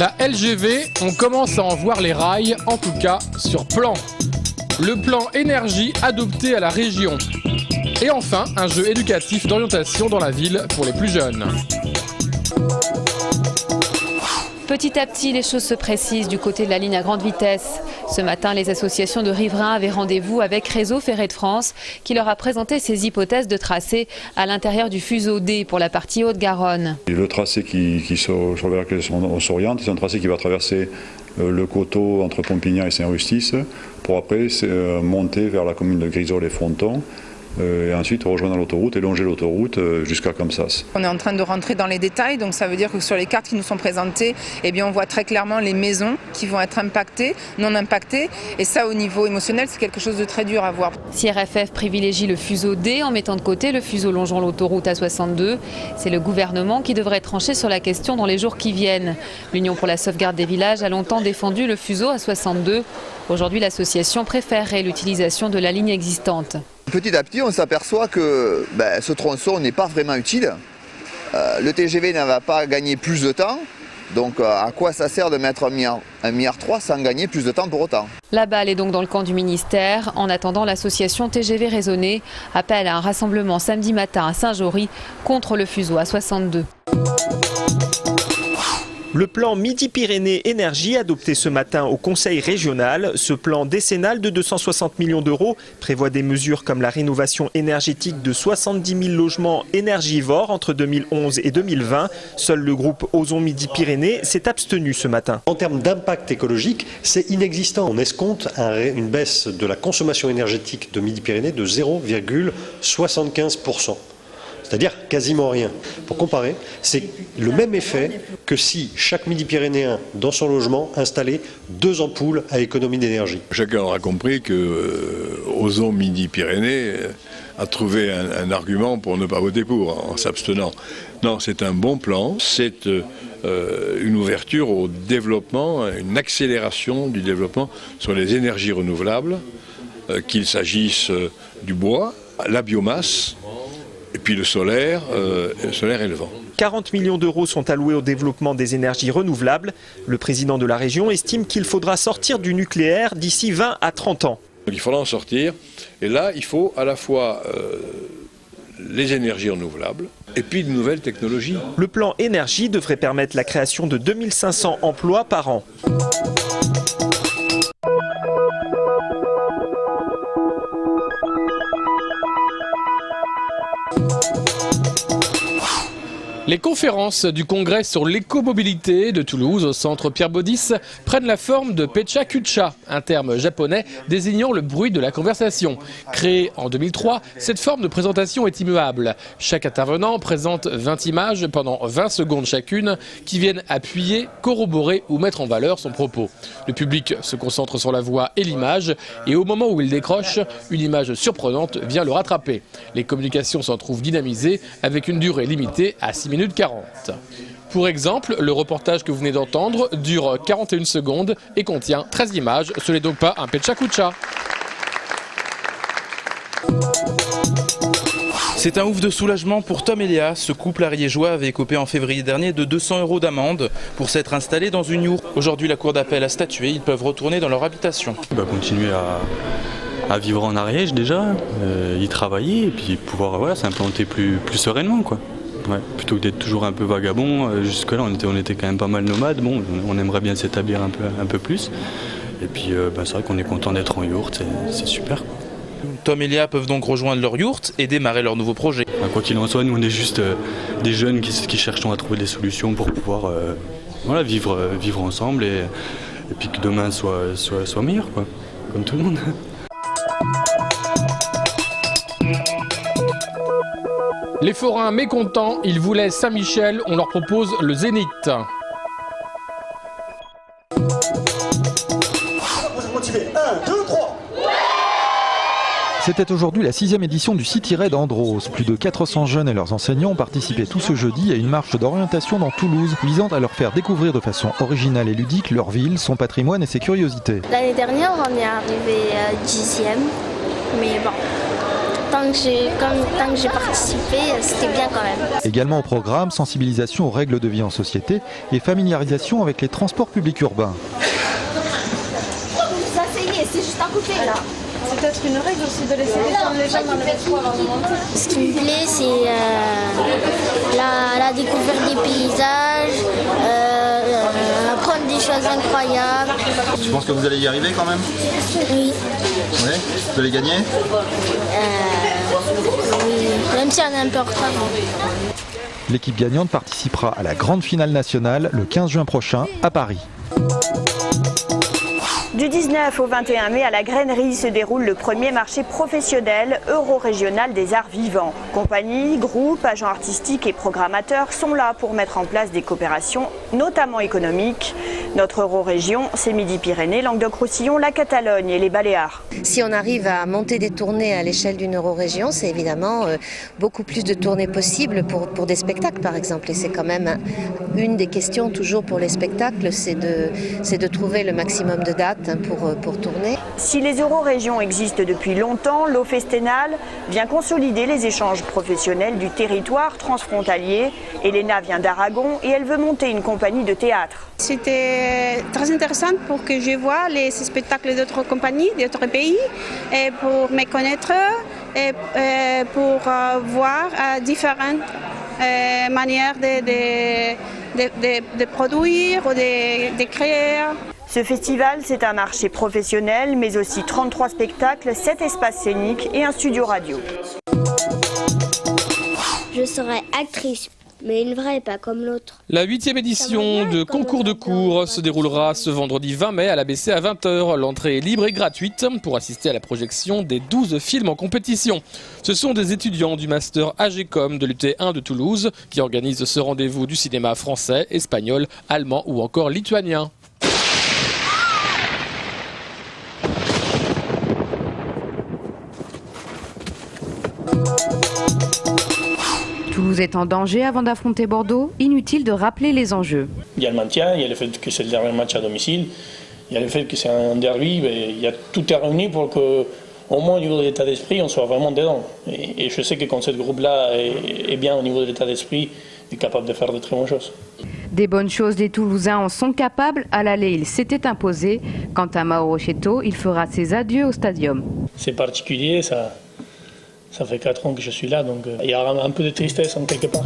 La LGV, on commence à en voir les rails, en tout cas sur plan. Le plan énergie adopté à la région. Et enfin, un jeu éducatif d'orientation dans la ville pour les plus jeunes. Petit à petit, les choses se précisent du côté de la ligne à grande vitesse. Ce matin, les associations de riverains avaient rendez-vous avec Réseau Ferré de France qui leur a présenté ses hypothèses de tracé à l'intérieur du fuseau D pour la partie Haute-Garonne. Le tracé sur lequel on s'oriente, c'est un tracé qui va traverser le coteau entre Pompignan et Saint-Rustice pour après monter vers la commune de Grisol-les-Frontons. Et ensuite rejoindre l'autoroute et longer l'autoroute jusqu'à Camsas. On est en train de rentrer dans les détails, donc ça veut dire que sur les cartes qui nous sont présentées, eh bien on voit très clairement les maisons qui vont être impactées, non impactées, et ça au niveau émotionnel c'est quelque chose de très dur à voir. Si RFF privilégie le fuseau D en mettant de côté le fuseau longeant l'autoroute A62, c'est le gouvernement qui devrait trancher sur la question dans les jours qui viennent. L'Union pour la sauvegarde des villages a longtemps défendu le fuseau A62. Aujourd'hui, l'association préférerait l'utilisation de la ligne existante. Petit à petit, on s'aperçoit que ce tronçon n'est pas vraiment utile. Le TGV ne va pas gagner plus de temps. Donc à quoi ça sert de mettre 1,3 milliard sans gagner plus de temps pour autant? La balle est donc dans le camp du ministère. En attendant, l'association TGV Raisonné appelle à un rassemblement samedi matin à Saint-Jory contre le fuseau A62. Le plan Midi-Pyrénées Énergie adopté ce matin au Conseil régional, ce plan décennal de 260 millions d'euros prévoit des mesures comme la rénovation énergétique de 70 000 logements énergivores entre 2011 et 2020. Seul le groupe Ozon Midi-Pyrénées s'est abstenu ce matin. En termes d'impact écologique, c'est inexistant. On escompte une baisse de la consommation énergétique de Midi-Pyrénées de 0,75%. C'est-à-dire quasiment rien. Pour comparer, c'est le même effet que si chaque Midi-Pyrénéen dans son logement installait 2 ampoules à économie d'énergie. Chacun aura compris que Ozon Midi-Pyrénées a trouvé un argument pour ne pas voter pour en s'abstenant. Non, c'est un bon plan, c'est une ouverture au développement, une accélération du développement sur les énergies renouvelables, qu'il s'agisse du bois, la biomasse, et puis le solaire et le vent. 40 millions d'euros sont alloués au développement des énergies renouvelables. Le président de la région estime qu'il faudra sortir du nucléaire d'ici 20 à 30 ans. Donc il faudra en sortir. Et là, il faut à la fois les énergies renouvelables et puis de nouvelles technologies. Le plan énergie devrait permettre la création de 2500 emplois par an. Les conférences du congrès sur l'écomobilité de Toulouse au centre Pierre Baudis prennent la forme de Pecha Kucha, un terme japonais désignant le bruit de la conversation. Créée en 2003, cette forme de présentation est immuable. Chaque intervenant présente 20 images pendant 20 secondes chacune qui viennent appuyer, corroborer ou mettre en valeur son propos. Le public se concentre sur la voix et l'image et au moment où il décroche, une image surprenante vient le rattraper. Les communications s'en trouvent dynamisées avec une durée limitée à 6 minutes 40. Pour exemple, le reportage que vous venez d'entendre dure 41 secondes et contient 13 images. Ce n'est donc pas un Pecha Kucha. C'est un ouf de soulagement pour Tom et Léa. Ce couple ariégeois avait écopé en février dernier de 200 € d'amende pour s'être installé dans une yourte. Aujourd'hui, la cour d'appel a statué. Ils peuvent retourner dans leur habitation. On va continuer à vivre en Ariège déjà, y travailler et puis pouvoir s'implanter plus sereinement, quoi. Ouais, plutôt que d'être toujours un peu vagabond. Jusque-là, on était quand même pas mal nomades. Bon, on aimerait bien s'établir un peu plus. Et puis, c'est vrai qu'on est content d'être en yourte, c'est super, quoi. Tom et Léa peuvent donc rejoindre leur yourte et démarrer leur nouveau projet. Quoi qu'il en soit, nous on est juste des jeunes qui cherchons à trouver des solutions pour pouvoir vivre ensemble et puis que demain soit meilleur, quoi, comme tout le monde. Les forains mécontents, ils voulaient Saint-Michel, on leur propose le Zénith. C'était aujourd'hui la 6e édition du City Raid Andros. Plus de 400 jeunes et leurs enseignants ont participé tout ce jeudi à une marche d'orientation dans Toulouse, visant à leur faire découvrir de façon originale et ludique leur ville, son patrimoine et ses curiosités. L'année dernière, on est arrivé 10e, mais bon, tant que j'ai participé, c'était bien quand même. Également au programme, sensibilisation aux règles de vie en société et familiarisation avec les transports publics urbains. Ça c'est juste à côté là. C'est peut-être une règle aussi de laisser descendre les gens dans le métro avant de monter. Ce qui me plaît, c'est la découverte des paysages, apprendre des choses incroyables. Je pense que vous allez y arriver quand même. Oui. Ouais. Vous allez gagner Oui, même si on est un peu en retard. L'équipe gagnante participera à la grande finale nationale le 15 juin prochain à Paris. Du 19 au 21 mai, à la Grainerie se déroule le premier marché professionnel euro-régional des arts vivants. Compagnies, groupes, agents artistiques et programmateurs sont là pour mettre en place des coopérations, notamment économiques. Notre euro-région, c'est Midi-Pyrénées, Languedoc-Roussillon, la Catalogne et les Baléares. Si on arrive à monter des tournées à l'échelle d'une euro-région, c'est évidemment beaucoup plus de tournées possibles pour des spectacles par exemple. Et c'est quand même une des questions toujours pour les spectacles, c'est de trouver le maximum de dates pour tourner. Si les euro-régions existent depuis longtemps, l'eau festénale vient consolider les échanges professionnels du territoire transfrontalier. Elena vient d'Aragon et elle veut monter une compagnie de théâtre. C'était très intéressant pour que je voie les spectacles d'autres compagnies, d'autres pays, et pour me connaître et pour voir différentes manières de produire ou de créer. Ce festival, c'est un marché professionnel, mais aussi 33 spectacles, 7 espaces scéniques et un studio radio. Je serai actrice, mais une vraie, pas comme l'autre. La 8e édition de Concours de cours se déroulera ce vendredi 20 mai à l'ABC à 20h. L'entrée est libre et gratuite pour assister à la projection des 12 films en compétition. Ce sont des étudiants du master AGCOM de l'UT1 de Toulouse qui organisent ce rendez-vous du cinéma français, espagnol, allemand ou encore lituanien. Toulouse est en danger avant d'affronter Bordeaux. Inutile de rappeler les enjeux. Il y a le maintien, il y a le fait que c'est le dernier match à domicile, il y a le fait que c'est un derby, il y a tout est réuni pour que, au moins au niveau de l'état d'esprit, on soit vraiment dedans. Et je sais que quand ce groupe-là est bien au niveau de l'état d'esprit, il est capable de faire de très bonnes choses. Des bonnes choses, les Toulousains en sont capables. À l'aller, il s'était imposé. Quant à Mauro Cheto, il fera ses adieux au stadium. C'est particulier, ça fait 4 ans que je suis là, donc il y a un peu de tristesse en quelque part.